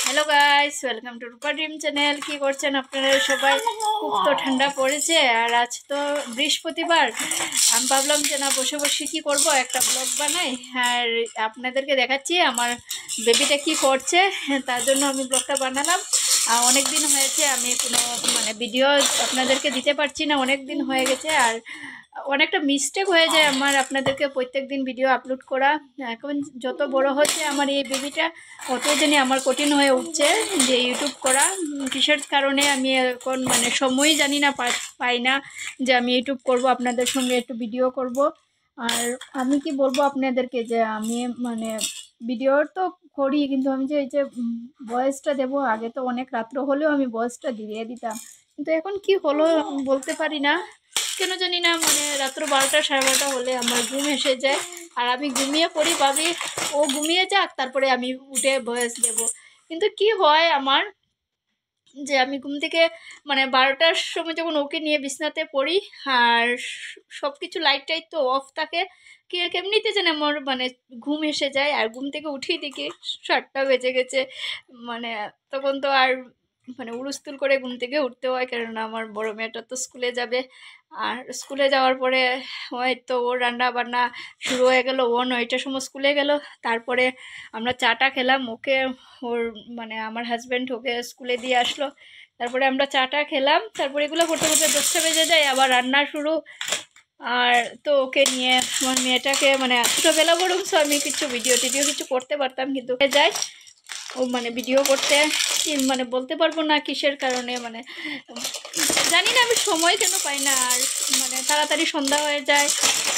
Hello guys welcome to Rupa dream channel. कि करছেন আপনারা সবাই? খুব তো ঠান্ডা পড়েছে আর আজ তো বৃহস্পতিবার। আমি ভাবলাম যে না বসে বসে কি করব, একটা ব্লগ বানাই আর আপনাদেরকে দেখাচ্ছি আমার বেবিটা কি করছে। তার জন্য আমি ব্লগটা বানালাম। অনেক দিন হয়েছে আমি কোনো ভিডিও আপনাদেরকে দিতে পারছি না, অনেক দিন হয়ে গেছে আর অনেকটা মিস্টেক হয়ে যায় আমার আপনাদেরকে প্রত্যেক দিন ভিডিও আপলোড করা। এখন যত বড় হচ্ছে আমার এই বেবিটা অতই জানি আমার কঠিন হয়ে উঠছে যে ইউটিউব করা। কিসের কারণে আমি এখন সময়ই জানি না, পাই না যে আমি ইউটিউব করব, আপনাদের সঙ্গে একটু ভিডিও করব। আর আমি কি বলবো আপনাদেরকে যে আমি ভিডিও তো করি, কিন্তু আমি যে এই যে ভয়েসটা দেবো, আগে তো অনেক রাত্র হলেও আমি ভয়েসটা দিয়ে দিতাম, কিন্তু এখন কি হলো বলতে পারি না কেন জানি না। রাত্র 12টা 12:30 হলে আমার ঘুম এসে যায় আর আমি ঘুমিয়ে পড়ি, ভাবি ও ঘুমিয়ে যাক তারপরে আমি উঠে ভয়েস দেব। কিন্তু কি হয় আমার যে আমি ঘুম থেকে 12টার সময় যখন ওকে নিয়ে বিছনাতে পড়ি আর সব কিছু লাইট টাইট তো অফ থাকে, কেমনিতে যেন আমার ঘুম এসে যায় আর ঘুম থেকে উঠেই দেখি 7টা বেজে গেছে। তখন তো আর উড়ুস্তুল করে ঘুম থেকে উঠতে হয়, কেননা আমার বড় মেয়েটা তো স্কুলে যাবে। আর স্কুলে যাওয়ার পরে হয়তো ওর রান্না বান্না শুরু হয়ে গেল, ও 9টার সময় স্কুলে গেল। তারপরে আমরা চাটা খেলাম, ওকে ওর আমার হাজব্যান্ড ওকে স্কুলে দিয়ে আসলো, তারপরে আমরা চাটা খেলাম। তারপরে এগুলো করতে করতে 10টা বেজে যায়, আবার রান্না শুরু। আর তো ওকে নিয়ে আমার মেয়েটাকে ছোটোবেলা বরং আমি কিছু ভিডিও টিডিও কিছু করতে পারতাম, কিন্তু যাই ও ভিডিও করতে কি বলতে পারবো না কিসের কারণে, জানি না আমি সময় কেন পাই না। আর তাড়াতাড়ি সন্ধ্যা হয়ে যায়,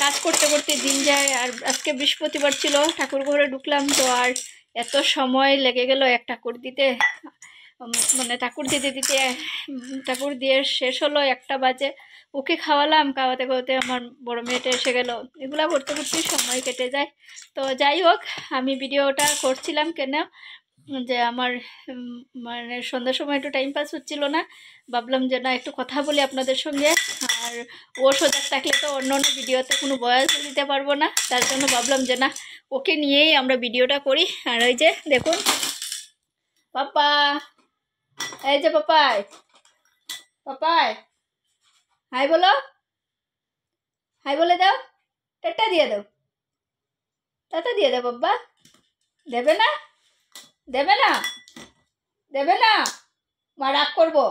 কাজ করতে করতে দিন যায়। আর আজকে বৃহস্পতিবার ছিল, ঠাকুর ঘরে ঢুকলাম তো আর এত সময় লেগে গেল এক ঠাকুর দিতে, ঠাকুর দিতে দিতে ঠাকুর দিয়ে শেষ হলো 1টা বাজে। ওকে খাওয়ালাম, খাওয়াতে খাওয়াতে আমার বড় মেয়েটা এসে গেল, এগুলা করতে করতেই সময় কেটে যায়। তো যাই হোক, আমি ভিডিওটা করছিলাম কেন যে আমার সন্ধ্যার সময় একটু টাইম পাস হচ্ছিল না, ভাবলাম যে না একটু কথা বলি আপনাদের সঙ্গে। আর ও সজাগ থাকলে তো অন্য অন্য ভিডিওতে কোনো বয়স দিতে পারবো না, তার জন্য ভাবলাম যে না ওকে নিয়েই আমরা ভিডিওটা করি। আর ওই যে দেখুন পাপা, এই যে পাপাই, পাপাই হাই বলো, হাই বলে দাও, টাটা দিয়ে দাও, টাটা দিয়ে দাও বাবা। দেবে না, দেবে না, দেবে না, মা রাগ করবো,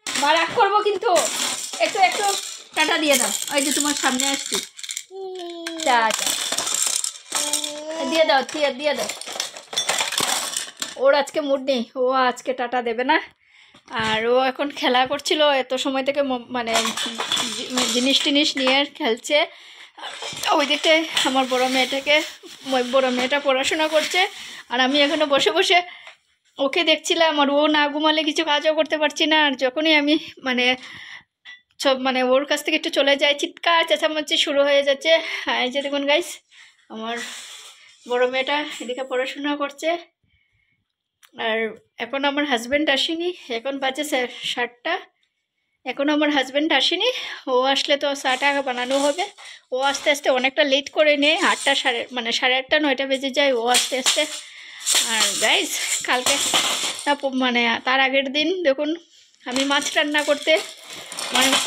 মা রাগ করবো, কিন্তু একটু একটু টাটা দিয়ে দাও। ওই যে তোমার সামনে আসছি, টাটা দিয়ে দাও, দিয়ে দাও। ওর আজকে মুড নেই, ও আজকে টাটা দেবে না। আর ও এখন খেলা করছিল এত সময় থেকে, জিনিস টিনিস নিয়ে খেলছে। ওই দিকটায় আমার বড় মেয়েটা পড়াশোনা করছে আর আমি এখনো বসে বসে ওকে দেখছিলাম। আর ও না ঘুমালে কিছু কাজও করতে পারছি না। আর যখনই আমি সব ওর কাছ থেকে একটু চলে যায়, চিৎকার চেঁচামেচি শুরু হয়ে যাচ্ছে। এই যে দেখুন গাইস, আমার বড় মেয়েটা এদিকে পড়াশোনা করছে। আর এখন আমার হাজব্যান্ড আসেনি, এখন বাজে 7টা, এখন আমার হাজব্যান্ড আসেনি। ও আসলে তো চাটা বানানো হবে। ও আস্তে আস্তে অনেকটা লেট করে নেয়, 8টা 8:30 9টা বেজে যায় ও আস্তে আস্তে। আর গাইস কালকে তার আগের দিন দেখুন আমি মাছ রান্না করতে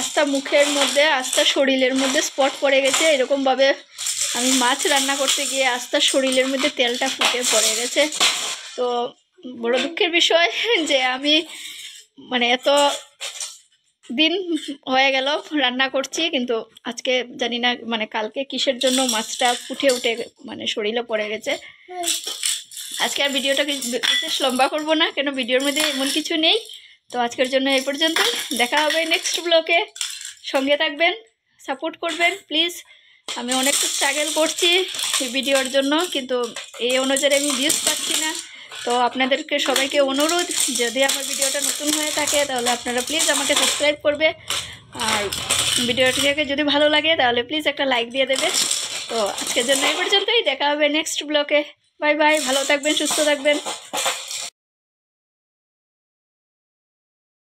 আস্তা মুখের মধ্যে আস্তা শরীরের মধ্যে স্পট পড়ে গেছে। এরকমভাবে আমি মাছ রান্না করতে গিয়ে আস্তা শরীরের মধ্যে তেলটা ফুটে পড়ে গেছে। তো বড় দুঃখের বিষয় যে আমি এত দিন হয়ে গেল রান্না করছি, কিন্তু আজকে জানি না কালকে কিসের জন্য মাছটা উঠে শরীরে পড়ে গেছে। আজকে আর ভিডিওটা বিশেষ লম্বা করব না, কেন ভিডিওর মধ্যে এমন কিছু নেই। তো আজকের জন্য এই পর্যন্ত, দেখা হবে নেক্সট ব্লগে। সঙ্গে থাকবেন, সাপোর্ট করবেন প্লিজ। আমি অনেক স্ট্রাগল করছি ভিডিওর জন্য, কিন্তু এই অনুযায়ী আমি ভিউজ পাচ্ছি না। তো আপনাদেরকে সবাইকে অনুরোধ, যদি আমার ভিডিওটা নতুন হয়ে থাকে তাহলে আপনারা প্লিজ আমাকে সাবস্ক্রাইব করবে। আর ভিডিওটিকে যদি ভালো লাগে তাহলে প্লিজ একটা লাইক দিয়ে দেবে। তো আজকের জন্য এই পর্যন্তই, দেখা হবে নেক্সট ব্লগে। বাই বাই, ভালো থাকবেন, সুস্থ থাকবেন।